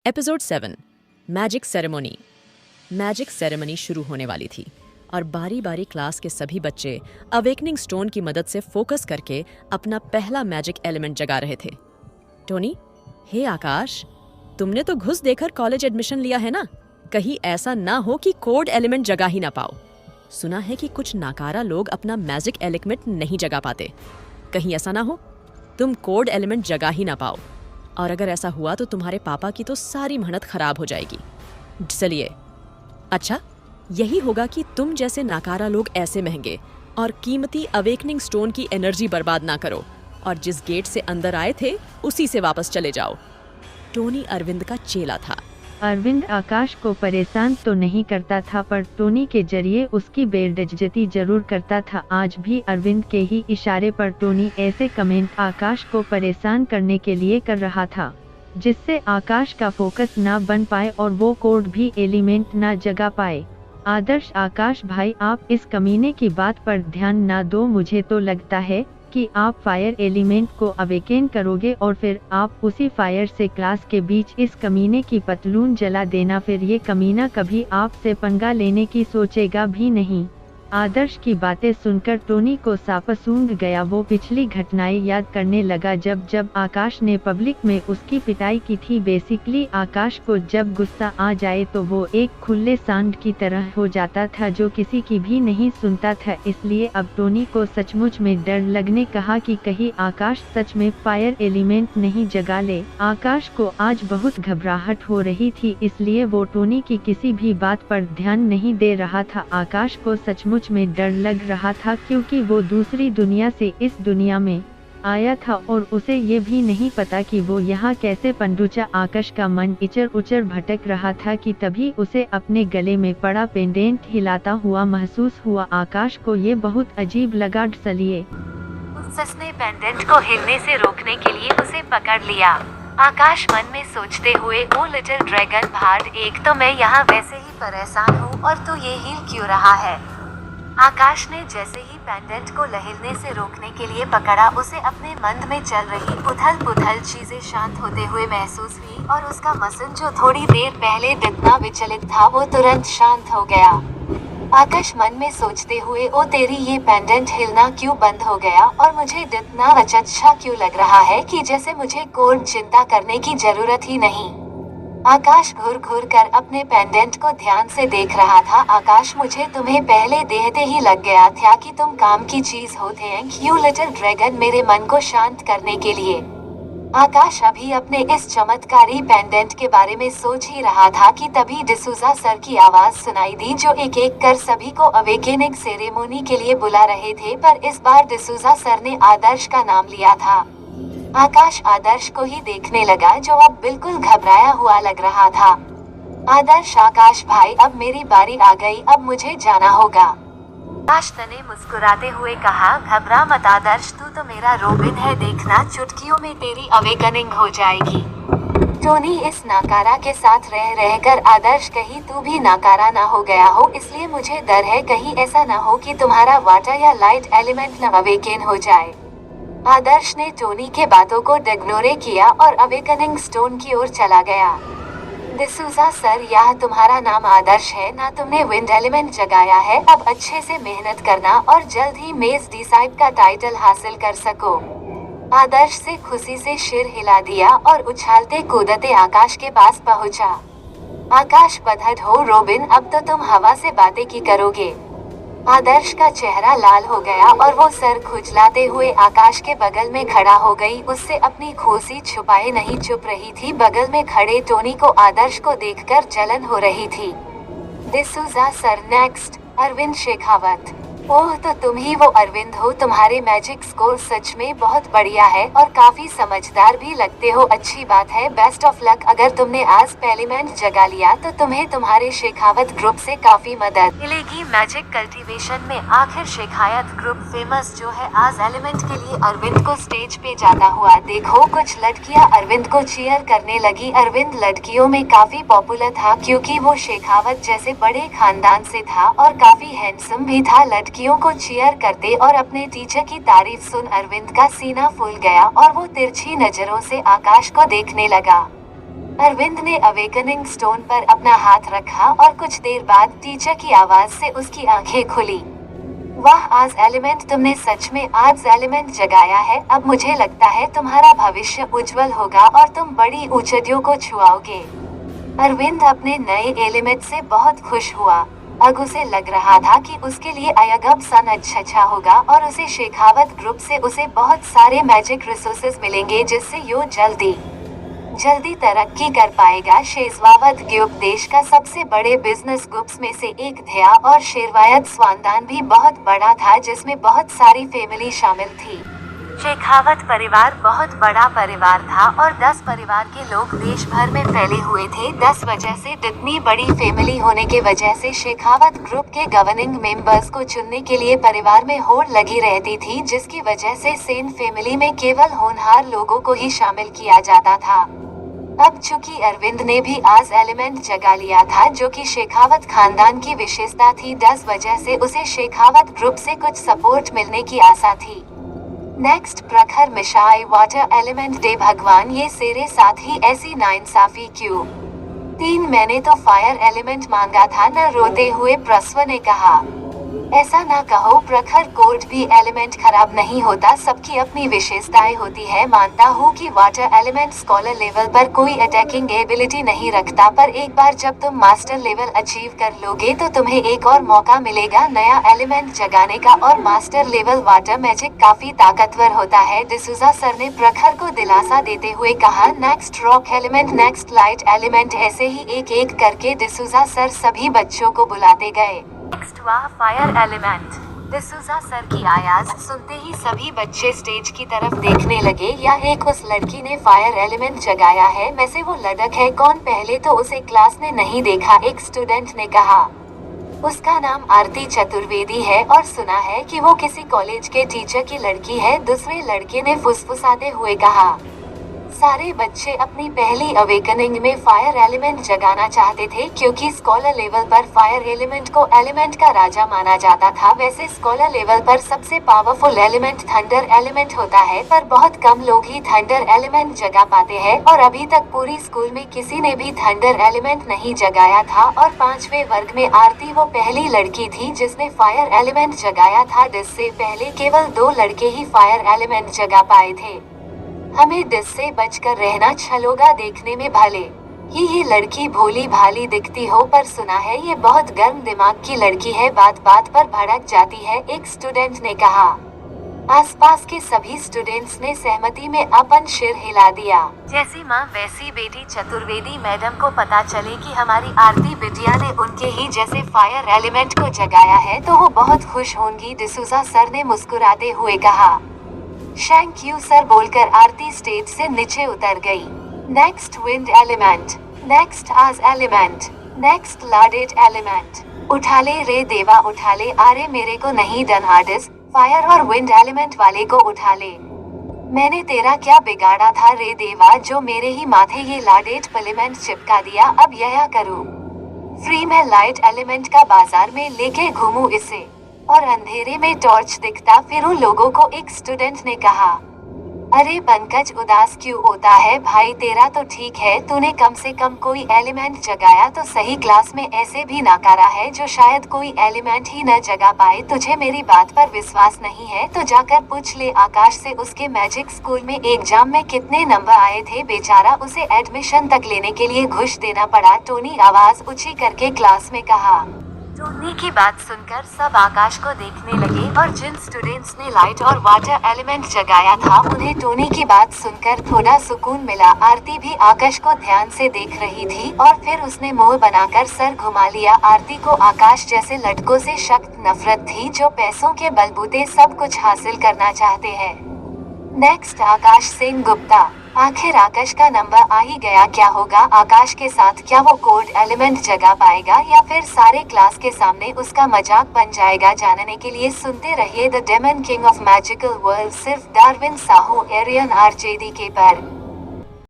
Episode 7 magic ceremony. Magic ceremony शुरू होने वाली थी और बारी बारी क्लास के सभी बच्चे अवेकनिंग स्टोन की मदद से फोकस करके अपना पहला मैजिक एलिमेंट जगा रहे थे। टोनी, हे आकाश, तुमने तो घुस देकर कॉलेज एडमिशन लिया है ना? कहीं ऐसा ना हो कि कोड एलिमेंट जगा ही ना पाओ। सुना है कि कुछ नाकारा लोग अपना मैजिक एलिमेंट नहीं जगा पाते। कहीं ऐसा ना हो तुम कोड एलिमेंट जगा ही ना पाओ, और अगर ऐसा हुआ तो तुम्हारे पापा की तो सारी मेहनत खराब हो जाएगी। चलिए, अच्छा यही होगा कि तुम जैसे नाकारा लोग ऐसे महंगे और कीमती अवेकनिंग स्टोन की एनर्जी बर्बाद ना करो और जिस गेट से अंदर आए थे उसी से वापस चले जाओ। टोनी अरविंद का चेला था। अरविंद आकाश को परेशान तो नहीं करता था, पर टोनी के जरिए उसकी बेइज्जती जरूर करता था। आज भी अरविंद के ही इशारे पर टोनी ऐसे कमेंट आकाश को परेशान करने के लिए कर रहा था, जिससे आकाश का फोकस ना बन पाए और वो कोड भी एलिमेंट ना जगा पाए। आदर्श, आकाश भाई, आप इस कमीने की बात पर ध्यान ना दो। मुझे तो लगता है कि आप फायर एलिमेंट को अवेकेन करोगे और फिर आप उसी फायर से क्लास के बीच इस कमीने की पतलून जला देना। फिर ये कमीना कभी आपसे पंगा लेने की सोचेगा भी नहीं। आदर्श की बातें सुनकर टोनी को सांप सूंघ गया। वो पिछली घटनाएं याद करने लगा जब आकाश ने पब्लिक में उसकी पिटाई की थी। बेसिकली आकाश को जब गुस्सा आ जाए तो वो एक खुले सांड की तरह हो जाता था जो किसी की भी नहीं सुनता था। इसलिए अब टोनी को सचमुच में डर लगने कहा कि कहीं आकाश सच में फायर एलिमेंट नहीं जगा ले। आकाश को आज बहुत घबराहट हो रही थी, इसलिए वो टोनी की किसी भी बात पर ध्यान नहीं दे रहा था। आकाश को सचमुच में डर लग रहा था क्योंकि वो दूसरी दुनिया से इस दुनिया में आया था और उसे ये भी नहीं पता कि वो यहाँ कैसे पनडुचा। आकाश का मन इचर उचर भटक रहा था कि तभी उसे अपने गले में पड़ा पेंडेंट हिलाता हुआ महसूस हुआ। आकाश को ये बहुत अजीब लगा। चलिए, उसने पेंडेंट को हिलने से रोकने के लिए उसे पकड़ लिया। आकाश मन में सोचते हुए, ओ लिटिल ड्रैगन भार्ड, एक तो मैं यहाँ वैसे ही परेशान हूँ और तू ये हिल क्यों रहा है। आकाश ने जैसे ही पेंडेंट को लहिलने से रोकने के लिए पकड़ा, उसे अपने मन में चल रही उथल पुथल चीजें शांत होते हुए महसूस हुई और उसका मसन जो थोड़ी देर पहले जितना विचलित था वो तुरंत शांत हो गया। आकाश मन में सोचते हुए, ओ तेरी ये पेंडेंट हिलना क्यों बंद हो गया और मुझे इतना अच्छा क्यों लग रहा है कि जैसे मुझे कोई चिंता करने की जरूरत ही नहीं। आकाश घूर घूर कर अपने पेंडेंट को ध्यान से देख रहा था। आकाश, मुझे तुम्हें पहले देखते ही लग गया था कि तुम काम की चीज हो थे, यू लिटिल ड्रैगन। मेरे मन को शांत करने के लिए आकाश अभी अपने इस चमत्कारी पेंडेंट के बारे में सोच ही रहा था कि तभी डिसूजा सर की आवाज सुनाई दी, जो एक एक कर सभी को अवेकनिंग सेरेमनी के लिए बुला रहे थे। पर इस बार डिसूजा सर ने आदर्श का नाम लिया था। आकाश आदर्श को ही देखने लगा, जो अब बिल्कुल घबराया हुआ लग रहा था। आदर्श, आकाश भाई, अब मेरी बारी आ गई, अब मुझे जाना होगा। आकाश ने मुस्कुराते हुए कहा, घबरा मत आदर्श, तू तो मेरा रोबिन है, देखना चुटकियों में तेरी अवेकनिंग हो जाएगी। टोनी, इस नाकारा के साथ रह रहकर आदर्श कहीं तू भी नाकारा ना हो गया हो, इसलिए मुझे डर है कहीं ऐसा ना हो कि तुम्हारा वाटर या लाइट एलिमेंट न अवेकन हो जाए। आदर्श ने टोनी के बातों को इग्नोर किया और अवेकनिंग स्टोन की ओर चला गया। डिसूजा सर, यह तुम्हारा नाम आदर्श है ना? तुमने विंड एलिमेंट जगाया है। अब अच्छे से मेहनत करना और जल्द ही मेज डिसाइड का टाइटल हासिल कर सको। आदर्श से खुशी से सिर हिला दिया और उछालते कूदते आकाश के पास पहुंचा। आकाश, बधाई हो रोबिन, अब तो तुम हवा से बातें की करोगे। आदर्श का चेहरा लाल हो गया और वो सर खुजलाते हुए आकाश के बगल में खड़ा हो गई। उससे अपनी खुशी छुपाए नहीं चुप रही थी। बगल में खड़े टोनी को आदर्श को देखकर जलन हो रही थी। D'Souza sir, next Arvind Shekhawat. Oh, तो तुम ही वो अरविंद हो। तुम्हारे मैजिक स्कोर सच में बहुत बढ़िया है और काफी समझदार भी लगते हो। अच्छी बात है, बेस्ट ऑफ लक। अगर तुमने आज एलिमेंट जगा लिया तो तुम्हें तुम्हारे शेखावत ग्रुप से काफी मदद मिलेगी मैजिक कल्टीवेशन में। आखिर शेखावत ग्रुप फेमस जो है आज एलिमेंट के लिए अरविंद को स्टेज पे जाता हुआ देखो। कुछ लड़कियां अरविंद को चीयर करने लगी। अरविंद लड़कियों में काफी पॉपुलर था क्योंकि वो शेखावत जैसे बड़े खानदान से था और काफी हैंडसम भी था। लड़कियों को चीयर करते और अपने टीचर की तारीफ सुन अरविंद का सीना फूल गया और वो तिरछी नजरों से आकाश को देखने लगा। अरविंद ने अवेकनिंग स्टोन पर अपना हाथ रखा और कुछ देर बाद टीचर की आवाज से उसकी आंखें खुली। वाह आज एलिमेंट, तुमने सच में आज एलिमेंट जगाया है। अब मुझे लगता है तुम्हारा भविष्य उज्जवल होगा और तुम बड़ी ऊंचाइयों को छुआओगे। अरविंद अपने नए एलिमेंट से बहुत खुश हुआ। अब उसे लग रहा था कि उसके लिए अयगब सन अच्छा होगा और उसे शेखावत ग्रुप से उसे बहुत सारे मैजिक रिसोर्सेज मिलेंगे जिससे यो जल्दी तरक्की कर पाएगा। शेखावत ग्रुप देश का सबसे बड़े बिजनेस ग्रुप्स में से एक था और शेरवायत स्वानदान भी बहुत बड़ा था जिसमें बहुत सारी फैमिली शामिल थी। शेखावत परिवार बहुत बड़ा परिवार था और 10 परिवार के लोग देश भर में फैले हुए थे। 10 वजह से इतनी बड़ी फैमिली होने के वजह से शेखावत ग्रुप के गवर्निंग मेंबर्स को चुनने के लिए परिवार में होड़ लगी रहती थी, जिसकी वजह से सेन फैमिली में केवल होनहार लोगों को ही शामिल किया जाता था। अब चूंकि अरविंद ने भी आज एलिमेंट जगा लिया था जो कि शेखावत खानदान की विशेषता थी, 10 वजह से उसे शेखावत ग्रुप से कुछ सपोर्ट मिलने की आशा थी। नेक्स्ट प्रखर मिशाई वाटर एलिमेंट डे। भगवान ये सेरे साथ ही ऐसी नाइंसाफी क्यों? 3 मैंने तो फायर एलिमेंट मांगा था न, रोते हुए प्रस्व ने कहा। ऐसा ना कहो प्रखर, कोर्ट भी एलिमेंट खराब नहीं होता, सबकी अपनी विशेषताएं होती है। मानता हूँ कि वाटर एलिमेंट स्कॉलर लेवल पर कोई अटैकिंग एबिलिटी नहीं रखता, पर एक बार जब तुम मास्टर लेवल अचीव कर लोगे तो तुम्हें एक और मौका मिलेगा नया एलिमेंट जगाने का, और मास्टर लेवल वाटर मैजिक काफी ताकतवर होता है। डिसूजा सर ने प्रखर को दिलासा देते हुए कहा। Next rock element, next light element. ऐसे ही एक एक करके डिसूजा सर सभी बच्चों को बुलाते गए। नेक्स्ट वाह फायर एलिमेंट। डिसूजा सर की आवाज सुनते ही सभी बच्चे स्टेज की तरफ देखने लगे। या एक उस लड़की ने फायर एलिमेंट जगाया है, वैसे वो लड़क है कौन? पहले तो उसे क्लास ने नहीं देखा, एक स्टूडेंट ने कहा। उसका नाम आरती चतुर्वेदी है और सुना है कि वो किसी कॉलेज के टीचर की लड़की है, दूसरे लड़के ने फुसफुसाते हुए कहा। सारे बच्चे अपनी पहली अवेकनिंग में फायर एलिमेंट जगाना चाहते थे क्योंकि स्कॉलर लेवल पर फायर एलिमेंट को एलिमेंट का राजा माना जाता था। वैसे स्कॉलर लेवल पर सबसे पावरफुल एलिमेंट थंडर एलिमेंट होता है, पर बहुत कम लोग ही थंडर एलिमेंट जगा पाते हैं और अभी तक पूरी स्कूल में किसी ने भी थंडर एलिमेंट नहीं जगाया था। और 5वें वर्ग में आरती वो पहली लड़की थी जिसने फायर एलिमेंट जगाया था। जिससे पहले केवल 2 लड़के ही फायर एलिमेंट जगा पाए थे। हमें डिस से बचकर रहना छलोगा देखने में भले ही ये लड़की भोली भाली दिखती हो, पर सुना है ये बहुत गर्म दिमाग की लड़की है, बात बात पर भड़क जाती है, एक स्टूडेंट ने कहा। आसपास के सभी स्टूडेंट्स ने सहमति में अपन सिर हिला दिया। जैसी माँ वैसी बेटी। चतुर्वेदी मैडम को पता चले कि हमारी आरती बिटिया ने उनके ही जैसे फायर एलिमेंट को जगाया है तो वो बहुत खुश होंगी, डिसूजा सर ने मुस्कुराते हुए कहा। थैंक यू सर बोलकर आरती स्टेज से नीचे उतर गई। नेक्स्ट विंड एलिमेंट, नेक्स्ट आज एलिमेंट, नेक्स्ट लाडेट एलिमेंट। उठा ले रे देवा उठा ले, अरे मेरे को नहीं डनहार्डिस, फायर और विंड एलिमेंट वाले को उठा ले। मैंने तेरा क्या बिगाड़ा था रे देवा जो मेरे ही माथे ये लाडेट एलिमेंट चिपका दिया, अब यह करूँ? फ्री में लाइट एलिमेंट का बाजार में लेके घूमूं इसे, और अंधेरे में टॉर्च दिखता फिरूं लोगों को, एक स्टूडेंट ने कहा। अरे पंकज उदास क्यों होता है भाई, तेरा तो ठीक है, तूने कम से कम कोई एलिमेंट जगाया तो सही। क्लास में ऐसे भी नाकारा है जो शायद कोई एलिमेंट ही न जगा पाए। तुझे मेरी बात पर विश्वास नहीं है तो जाकर पूछ ले आकाश से, उसके मैजिक स्कूल में एग्जाम में कितने नंबर आए थे। बेचारा उसे एडमिशन तक लेने के लिए घूस देना पड़ा। टोनी आवाज ऊंची करके क्लास में कहा। टोनी की बात सुनकर सब आकाश को देखने लगे और जिन स्टूडेंट्स ने लाइट और वाटर एलिमेंट जगाया था उन्हें टोनी की बात सुनकर थोड़ा सुकून मिला। आरती भी आकाश को ध्यान से देख रही थी और फिर उसने मुंह बनाकर सर घुमा लिया। आरती को आकाश जैसे लड़कों से सख्त नफरत थी जो पैसों के बलबूते सब कुछ हासिल करना चाहते हैं। नेक्स्ट आकाश सेन गुप्ता। आखिर आकाश का नंबर आ ही गया, क्या होगा आकाश के साथ? क्या वो कोड एलिमेंट जगा पाएगा या फिर सारे क्लास के सामने उसका मजाक बन जाएगा? जानने के लिए सुनते रहिए the demon king of magical world, सिर्फ डार्विन साहू एरियन RJDK पर।